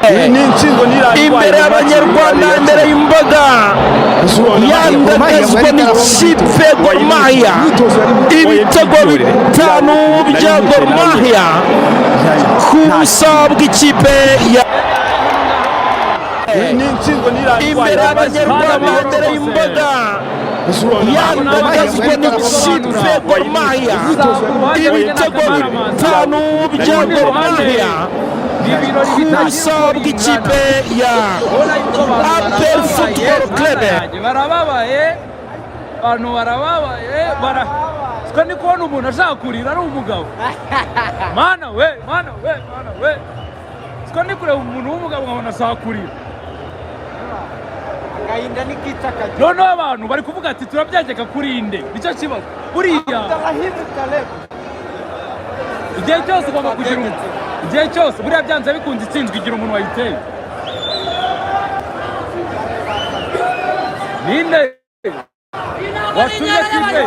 imbere y'abanyarwanda, imbere y'imbaga yandagazwa n'ikipe Gor Mahia, ibitego 5 bya Gor Mahia ku busa bw'ikipe ya imbere y'abanyarwanda, imbere y'imbaga yandagazwa n'ikipe Gor Mahia, ibitego 5 bya Gor Mahia ku busa bw'ikipe ya APR Football Club. Barababaye, abantu barababaye, twe ni kubona umuntu ashaka kurira ari umugabo. Mana we twe ni kureba umuntu w'umugabo nkabona ashaka kurira. Agahinda nikitaka. Noneho abantu bari kuvuga ati turabyageka kurinde, nicyo kibazo. Buriya igihe cyose ugomba kugira umuntu, igihe cyose buriya byanze bikunze itsinzwe igira umuntu wayiteye. Ninde watumye kipe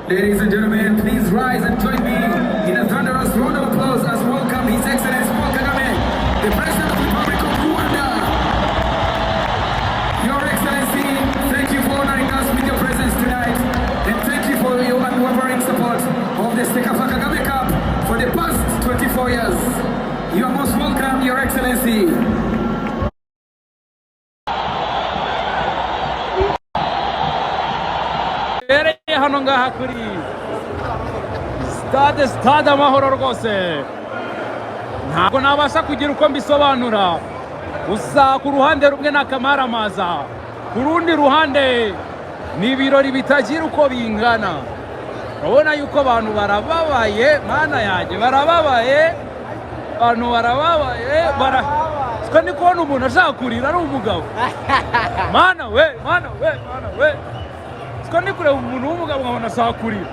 Ladies and gentlemen, please rise and join me in a thunderous round of applause as we welcome His Excellency Paul Kagame, the President of the Republic of Rwanda. Your Excellency, thank you for honoring us with your presence tonight, and thank you for your unwavering support of the Sekafa Kagame Cup for the past 24 years. You are most welcome, Your Excellency. hano ngaha kuri stade amahoro rwose ntabwo nabasha kugira uko mbisobanura gusa ku ruhande rumwe n'akamaramaza ku rundi ruhande ni ibirori bitagira uko bingana urabona yuko abantu barababaye mana yanjye barababaye abantu barababaye siko ndi kubona umuntu ashaka kurira ari umugabo mana we siko ndi kureba umuntu w'umugabo nkabona ashaka kurira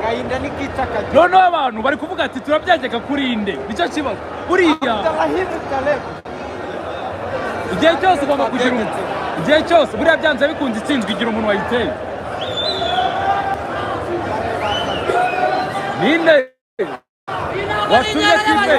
agahinda n'ikica noneho abantu bari kuvuga ati turabyageka kuri inde nicyo kibazo buriya igihe cyose ugomba kugira umuntu igihe cyose buriya byanze bikunze itsinzwe igira umuntu wayiteye ninde watumye kipe